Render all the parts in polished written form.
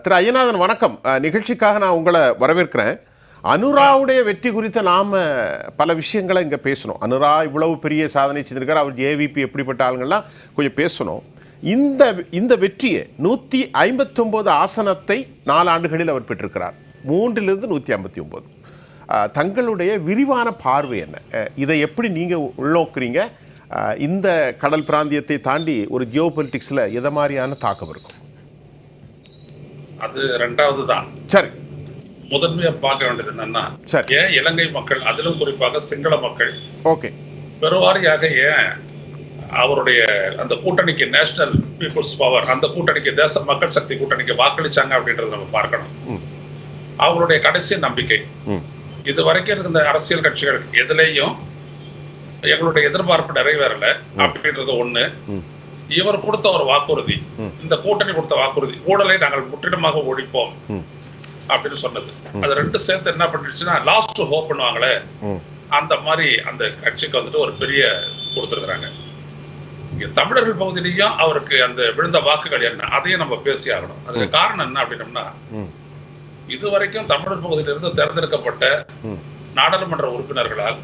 திரு ஐயநாதன் வணக்கம். நிகழ்ச்சிக்காக நான் உங்களை வரவேற்கிறேன். அனுராவுடைய வெற்றி குறித்த நாம் பல விஷயங்களை இங்கே பேசணும். அனுரா இவ்வளவு பெரிய சாதனை செஞ்சிருக்கார், அவர் ஏவிபி எப்படிப்பட்ட ஆளுங்கள்லாம் கொஞ்சம் பேசணும். இந்த வெற்றியை 159 ஆசனத்தை 4 ஆண்டுகளில் அவர் பெற்றிருக்கிறார். 3லிருந்து 159. தங்களுடைய விரிவான பார்வை என்ன? இதை எப்படி நீங்கள் உள்நோக்குறீங்க? இந்த கடல் பிராந்தியத்தை தாண்டி ஒரு ஜியோ பொலிட்டிக்ஸில் எதை மாதிரியான தாக்கம் இருக்கும்? அது ரெண்டாவது தான். சரி, முதன்மையா பார்க்க வேண்டியது என்னன்னா, ஏன் இலங்கை மக்கள், அதிலும் குறிப்பாக சிங்கள மக்கள் ஓகே பெருவாரியாக ஏன் அவருடைய அந்த கூட்டணிக்கு, நேஷனல் பீப்புள்ஸ் பவர், அந்த கூட்டணிக்கு, தேச மக்கள் சக்தி கூட்டணிக்கு வாக்களிச்சாங்க அப்படின்றத நம்ம பார்க்கணும். அவங்களுடைய கடைசி நம்பிக்கை இது வரைக்கும் இருந்த அரசியல் கட்சிகள் எதுலேயும் எங்களுடைய எதிர்பார்ப்பு நிறைவேறல அப்படின்றது ஒண்ணு. இவர் கொடுத்த ஒரு வாக்குறுதி, இந்த கூட்டணி கொடுத்த வாக்குறுதி, ஊழலை நாங்கள் முற்றிலுமாக ஒழிப்போம் அப்படின்னு சொன்னது. அது ரெண்டு சேர்த்து என்ன பண்ணிடுச்சுன்னா, லாஸ்ட் ஹோப் பண்ணுவாங்களே, அந்த மாதிரி அந்த கட்சிக்கு வந்துட்டு ஒரு பெரிய கொடுத்துருக்குறாங்க. இங்க தமிழர்கள் பகுதியிலையும் அவருக்கு அந்த விழுந்த வாக்குகள் என்ன, அதையும் நம்ம பேசி ஆகணும். அதுக்கு காரணம் என்ன அப்படின்னம்னா, இதுவரைக்கும் தமிழர் பகுதியிலிருந்து தேர்ந்தெடுக்கப்பட்ட நாடாளுமன்ற உறுப்பினர்களால்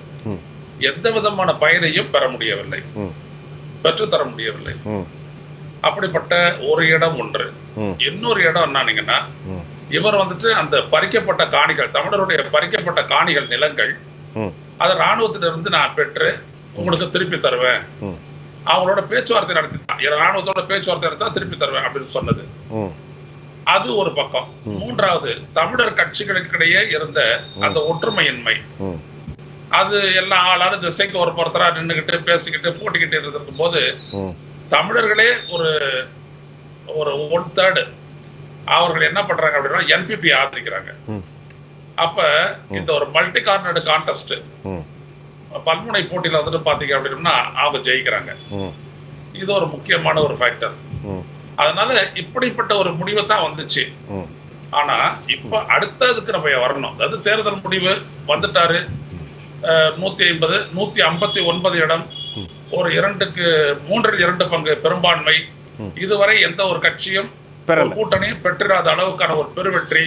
எந்த விதமான பயனையும் பெற முடியவில்லை, பெற்றுத்தர முடியவில்லை. அப்படிப்பட்ட ஒரு இடம் ஒன்று. இன்னொரு இடம் என்னன்னீங்கன்னா, இவர் வந்துட்டு அந்த பறிக்கப்பட்ட காணிகள், தமிழருடைய பறிக்கப்பட்ட காணிகள், நிலங்கள், அதை ராணுவத்திலிருந்து நான் பெற்று உங்களுக்கு திருப்பி தருவேன், அவங்களோட பேச்சுவார்த்தை நடத்தி, ராணுவத்தோட பேச்சுவார்த்தை நடத்தி திருப்பி தருவேன் அப்படின்னு சொன்னது. அது ஒரு பக்கம். மூன்றாவது, தமிழர் கட்சிகளுக்கிடையே இருந்த அந்த ஒற்றுமையின்மை, அது எல்லா ஆளாலும் திசைக்கு ஒரு பொறுத்தரா நின்றுகிட்டு பேசிக்கிட்டு போட்டிக்கிட்டு இருக்கும் போது தமிழர்களே ஒரு 1/3 அவர்கள் என்ன பண்றாங்க அப்படின்னா என்பிபி ஆதரிக்கிறாங்க. அப்ப இந்த ஒரு மல்டி கார்னர்டு கான்டெஸ்ட், பல்முனை போட்டியில வந்துட்டு பாத்தீங்க அப்படின்னா அவங்க ஜெயிக்கிறாங்க. இது ஒரு முக்கியமான ஒரு ஃபேக்டர். அதனால இப்படிப்பட்ட ஒரு முடிவை தான் வந்துச்சு. ஆனா இப்ப அடுத்ததுக்கு நம்ம வரணும். அதாவது தேர்தல் முடிவு வந்துட்டாரு, 150, 159 இடம், ஒரு 3/2 பங்கு பெரும்பான்மை. இதுவரை எந்த ஒரு கட்சியும் கூட்டணியும் பெற்றிராத அளவுக்கான ஒரு பெருவெற்றி.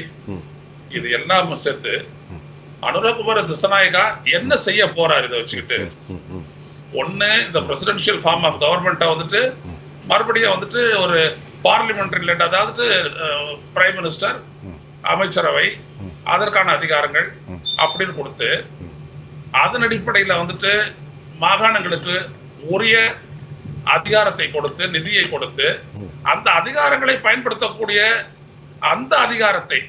இது எல்லாம் சேர்த்து அனுரகுமார திசாநாயகா என்ன செய்ய போறாரு இதை வச்சுக்கிட்டு? ஒண்ணு, இந்த பிரசிடென்சியல் ஃபார்ம் ஆஃப் கவர்மெண்ட்டை வந்துட்டு மறுபடியும் வந்துட்டு ஒரு பார்லிமெண்டரி லெட், அதாவது பிரைம் மினிஸ்டர், அமைச்சரவை, அதற்கான அதிகாரங்கள் அப்படின்னு கொடுத்து, அதன் அடிப்படையில வந்துட்டு மாகாணங்களுக்கு உரிய அதிகாரத்தை கொடுத்து, நிதியை கொடுத்து, அந்த அதிகாரங்களை பயன்படுத்தக்கூடிய அந்த அதிகாரத்தை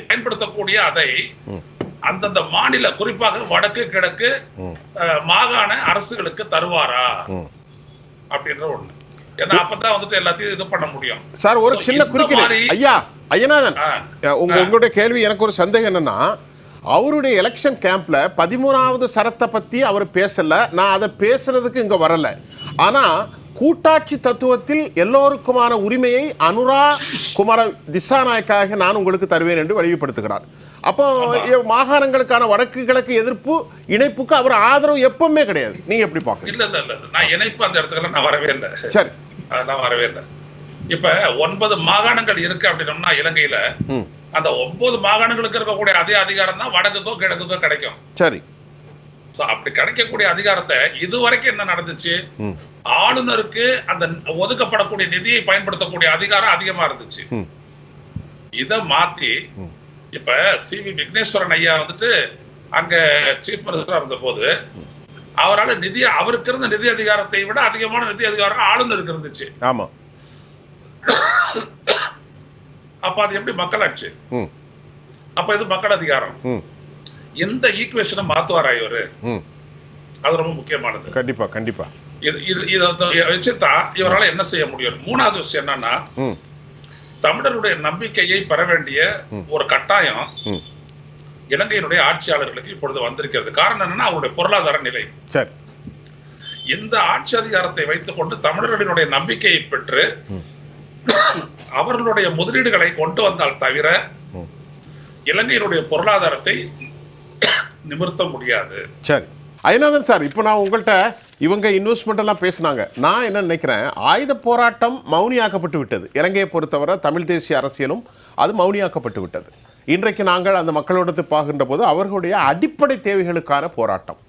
பயன்படுத்தக்கூடிய அதை அந்தந்த மாநில, குறிப்பாக வடக்கு கிழக்கு மாகாண அரசுகளுக்கு தருவாரா அப்படின்ற ஒண்ணு. ஏன்னா அப்பதான் வந்துட்டு எல்லாத்தையும் இது பண்ண முடியும். சார், ஒரு சின்ன குறுக்கீடு. ஐயா ஐயநாதன், உங்களுடைய கேள்வி எனக்கு ஒரு சந்தேகம் என்னன்னா, அவருடைய எலெக்ஷன் கேம்ப்ல 13வது சரத்தை பத்தி அவர் பேசல, நான் அதை பேசுறதுக்கு இங்க வரல. ஆனா கூட்டாட்சி தத்துவத்தில் எல்லோருக்குமான உரிமையை அனுரா குமார திசாநாயக்காக நான் உங்களுக்கு தருவேன் என்று வலியுறுத்துகிறார். அப்போ மாகாணங்களுக்கான வடக்கு கிழக்கு எதிர்ப்பு இணைப்புக்கு அவர் ஆதரவு எப்பவுமே கிடையாது. நீங்க எப்படி பாக்க? இல்ல, நான் இணைப்பு அந்த இடத்துல நான் வரவே இல்லை. சரி, அதெல்லாம் வரவே இல்லை. இப்ப 9 மாகாணங்கள் இருக்கு அப்படின்னோம்னா இலங்கையில, அந்த 9 மாகாணங்களுக்கு இருக்கக்கூடிய அதே அதிகாரம் தான் வடக்குக்கோ கிழக்குக்கோ கிடைக்கும். சரி, அப்படி கிடைக்கக்கூடிய அதிகாரத்தை இதுவரைக்கும் என்ன நடந்துச்சு? ஆளுநருக்கு அந்த ஒதுக்கப்படக்கூடிய நிதியை பயன்படுத்தக்கூடிய அதிகாரம் அதிகமா இருந்துச்சு. இத மாத்தி இப்ப சி.வி. விக்னேஸ்வரன் ஐயா வந்துட்டு அங்க சீஃப் மினிஸ்டரா இருந்த போது அவரால் அவருக்கு இருந்த நிதி அதிகாரத்தை விட அதிகமான நிதி அதிகாரம் ஆளுநருக்கு இருந்துச்சு. ஆமா. அப்ப அது எப்படி மக்களாட்சி? அப்ப இது மக்கள் அதிகாரம். எந்த ஈக்குவேஷனை மாத்துவாரா இவரு? அது ரொம்ப முக்கியமானது. கண்டிப்பா கண்டிப்பா. இதை வச்சுதான் இவரால் என்ன செய்ய முடியும்? மூணாவது விஷயம் என்னன்னா, தமிழருடைய நம்பிக்கையை பெற வேண்டிய ஒரு கட்டாயம் இலங்கையினுடைய ஆட்சியாளர்களுக்கு இப்பொழுது வந்திருக்கிறது. காரணம் என்னன்னா, அவருடைய பொருளாதார நிலை. சரி, இந்த ஆட்சி அதிகாரத்தை வைத்துக் கொண்டு தமிழர்களுடைய நம்பிக்கையை பெற்று அவர்களுடைய முதலீடுகளை கொண்டு வந்தால் தவிர இலங்கையினுடைய பொருளாதாரத்தை நிமிர்த்த முடியாது. சரி, ஐநாதன் சார், இப்போ நான் உங்கள்கிட்ட இவங்க இன்வெஸ்ட்மெண்ட் எல்லாம் பேசினாங்க. நான் என்ன நினைக்கிறேன், ஆயுத போராட்டம் மௌனியாக்கப்பட்டு விட்டது. இலங்கையை பொறுத்தவரை தமிழ் தேசிய அரசியலும் அது மௌனியாக்கப்பட்டு விட்டது. இன்றைக்கு நாங்கள் அந்த மக்களோடு பார்க்கின்ற போது அவர்களுடைய அடிப்படை தேவைகளுக்கான போராட்டம்.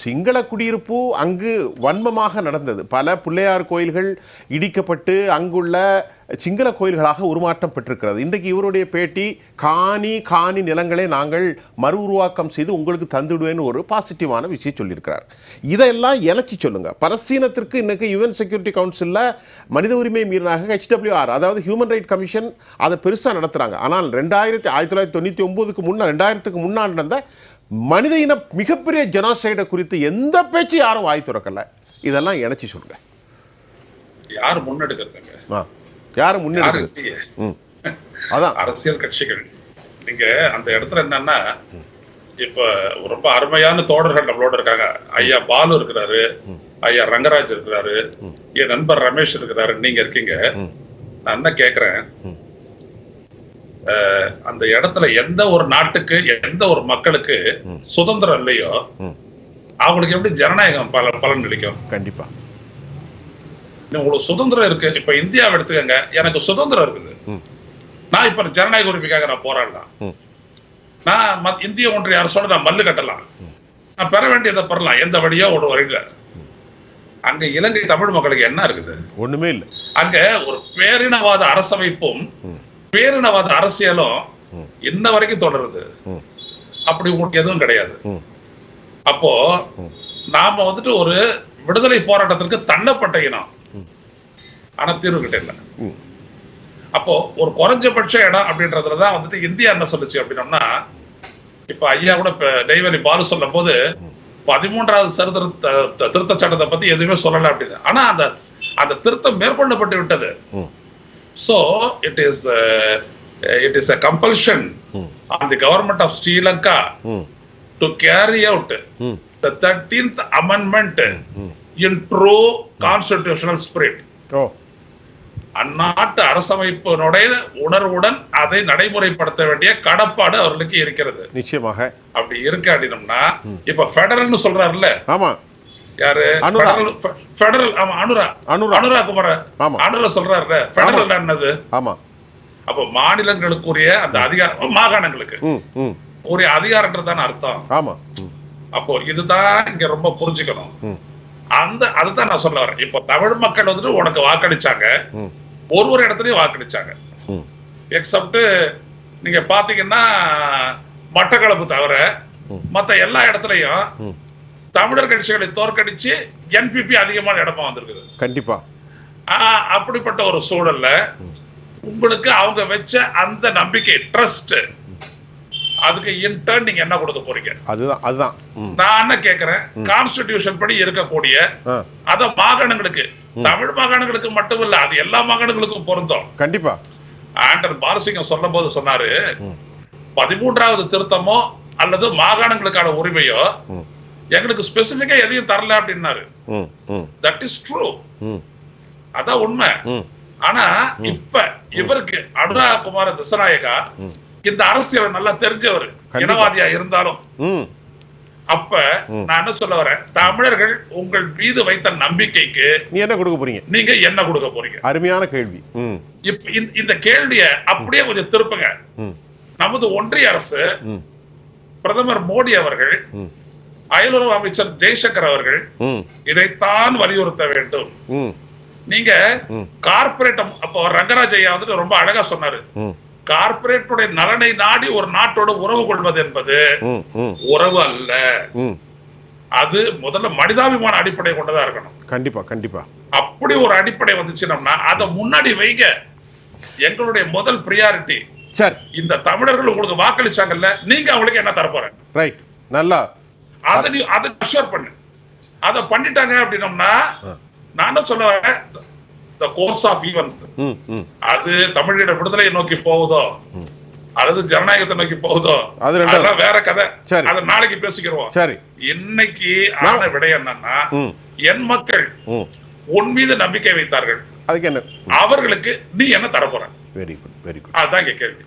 சிங்கள குடியிருப்பு அங்கு வன்மமாக நடந்தது. பல பிள்ளையார் கோயில்கள் இடிக்கப்பட்டு அங்குள்ள சிங்கள கோயில்களாக உருமாற்றம் பெற்றிருக்கிறது. இன்றைக்கு இவருடைய பேட்டி, காணி நிலங்களை நாங்கள் மறு உருவாக்கம் செய்து உங்களுக்கு தந்துடுவேன்னு ஒரு பாசிட்டிவான விஷயம் சொல்லியிருக்கிறார். இதெல்லாம் இணைச்சி சொல்லுங்க. பலஸ்தீனத்திற்கு இன்னைக்கு யுஎன் செக்யூரிட்டி கவுன்சிலில் மனித உரிமை மீறினாக HWR, அதாவது ஹியூமன் ரைட் கமிஷன், அதை பெருசாக நடத்துகிறாங்க. ஆனால் 1999க்கு முன்னா 2000க்கு முன்னால் நடந்த மனித இன மிகப்பெரிய ஜெனோசைடை குறித்து எந்த பேச்சு யாரும் வாய் திறக்கல. இதெல்லாம் இணைச்சி சொல்லுங்க. யார் முன்னெடுக்கிறதுங்க? யாரும் முன்னெடுக்கிறது? அதான் அரசியல் கட்சிகள். நீங்க அந்த இடத்துல என்னன்னா, இப்ப ரொம்ப அருமையான தோழர்கள் நம்மளோட இருக்காங்க. ஐயா பாலு இருக்கிறாரு, ஐயா ரங்கராஜ் இருக்கிறாரு, என் நண்பர் ரமேஷ் இருக்கிறாரு, நீங்க இருக்கீங்க. நான் என்ன கேக்குறேன், அந்த இடத்துல எந்த ஒரு நாட்டுக்கு, எந்த ஒரு மக்களுக்கு சுதந்திரம் இல்லையோ அவங்களுக்கு எப்படி ஜனநாயகம் பலன் அளிக்கும்? கண்டிப்பா. உங்களுக்கு சுதந்திரம் இருக்கு. இப்ப இந்தியாவை எடுத்துக்கங்க, எனக்கு சுதந்திரம் இருக்குது. நான் இப்ப ஜனநாயக உரிமைக்காக நான் போராடலாம். நான் இந்திய ஒன்றிய அரசோட நான் மல்லு கட்டலாம். நான் பெற வேண்டியதை பெறலாம், எந்த வழியோ ஒரு வழியில. அங்க இலங்கை தமிழ் மக்களுக்கு என்ன இருக்குது? ஒண்ணுமே இல்லை. அங்க ஒரு பேரினவாத அரசமைப்பும் பேரினவாத அரசியலும் இன்ன வரைக்கும் தொடருது. அப்படி உங்களுக்கு எதுவும் கிடையாது. அப்போ நாம வந்துட்டு ஒரு விடுதலை போராட்டத்திற்கு தள்ளப்பட்ட இனம், ஆனா தீர்வு கிட்ட இல்லை. அப்போ ஒரு குறைஞ்சபட்ச இடம் அப்படின்றதுலதான் வந்துட்டு இந்தியா என்ன சொல்லுச்சு அப்படின்னோம்னா, இப்ப ஐயா கூட நெய்வேலி பாலு சொல்லும் போது 13வது திருத்த சட்டத்தை பத்தி எதுவுமே சொல்லல அப்படின்னு. ஆனா அந்த திருத்தம் மேற்கொள்ளப்பட்டு விட்டது. So it is a compulsion on the government of Sri Lanka to carry out the 13th amendment in true constitutional spirit. அந்நாட்டு அரசமைப்பினுடைய உணர்வுடன் அதை நடைமுறைப்படுத்த வேண்டிய கடப்பாடு அவர்களுக்கு இருக்கிறது. நிச்சயமாக அப்படி இருக்கு அப்படின்னம்னா, இப்ப ஃபெடரல்னு சொல்றாருல்ல, ஆமா, யாரு? ஃபெடரல். ஆமா, அனுரா குமார அனுரா சொல்றாருல்ல, ஃபெடரல் என்னது? ஆமா. அப்ப மாநிலங்களுக்குரிய அந்த அதிகாரம், மாகாணங்களுக்கு உரிய அதிகாரம்ன்றதான அர்த்தம். ஆமா. அப்போ இதுதான் இங்க ரொம்ப புரிஞ்சுக்கணும். அதுதான் நான் சொல்ல வரேன். இப்போ தமிழ் மக்கள் வந்துட்டு உனக்கு வாக்களிச்சாங்க, ஒரு இடத்துலயும் வாக்களிச்சாங்க. எக்ஸப்ட் நீங்க பாத்தீங்கன்னா மட்டக்களப்பு தவிர மத்த எல்லா இடத்துலயும் தமிழர் கட்சிகளை தோற்கடிச்சு NPP அதிகமான இடமா வந்திருக்குது. கண்டிப்பா. அப்படிப்பட்ட ஒரு சூழல்ல உங்களுக்கு அவங்க வச்ச அந்த நம்பிக்கை, ட்ரஸ்ட், அதுக்கு இன்டர்ன் நீங்க என்ன கொடுக்க போறீங்க? அதுதான் நான் என்ன கேக்குறேன், கான்ஸ்டிடியூஷன் படி இருக்கக்கூடிய அத மாகாணங்களுக்கு, தமிழ் மாகாணங்களுக்கு மட்டும் இல்ல, அது எல்லா மாகாணங்களுக்கும் பொருந்தும். கண்டிப்பா. ஆண்டர் பாலசிங்கம் சொல்லும் போது சொன்னாரு, 13வது திருத்தமோ அல்லது மாகாணங்களுக்கான உரிமையோ எங்களுக்கு ஸ்பெசிபிக்கா எதையும் தரல அப்படின்னாரு. தட் இஸ் ட்ரூ, அதான் உண்மை. ஆனா இப்ப இவருக்கு அனுரா குமார திசாநாயகா இந்த அரசியலை நல்லா தெரிஞ்சவர், இனவாதியா இருந்தாலும். அப்ப நான் என்ன சொல்ல வரேன், தமிழர்கள் உங்கள் மீது வைத்த நம்பிக்கைக்கு நீ என்ன கொடுக்க போறீங்க? நீங்க என்ன கொடுக்க போறீங்க? அருமையான கேள்வி. இந்த கேள்விய அப்படியே கொஞ்சம் திருப்புங்க. நமது ஒன்றிய அரசு, பிரதமர் மோடி அவர்கள், அயலுறவு அமைச்சர் ஜெய்சங்கர் அவர்கள் இதைத்தான் வலியுறுத்த வேண்டும். நீங்க கார்பரேட், அப்போ ரங்கராஜ் ஐயா வந்துட்டு ரொம்ப அழகா சொன்னாரு, கார்பரேட்டுடைய நலனை நாடி ஒரு நாட்டோட உறவு கொள்வது என்பது உறவு அல்ல. அது முதல்ல மனிதாபிமான அடிப்படை கொண்டதா இருக்கணும். கண்டிப்பா கண்டிப்பா. அப்படி ஒரு அடிப்படை வந்துச்சுன்னா அதை முன்னாடி வைங்க. எங்களுடைய முதல் பிரியாரிட்டி சார், இந்த தமிழர்கள் உங்களுக்கு வாக்களிச்சாங்கல்ல, நீங்க அவங்களுக்கு என்ன தர போறேன்? ரைட், நல்லா அதை அஷ்யூர் பண்ணு. அதை பண்ணிட்டாங்க அப்படின்னம்னா நான் சொல்ல வரேன், the course of events, அது தமிழீழ விடுதலை நோக்கி போகுதோ அல்லது ஜனநாயகத்தை நோக்கி போகுதோ அதெல்லாம் வேற கதை. அதை நாளைக்கு பேசிக்கிறோம். சரி, இன்னைக்கு ஆன விடை என்னன்னா, என் மக்கள் உன் மீது நம்பிக்கை வைத்தார்கள், அதுக்கு என்ன, அவர்களுக்கு நீ என்ன தர போற? Very good, very good. அதான் கேள்வி.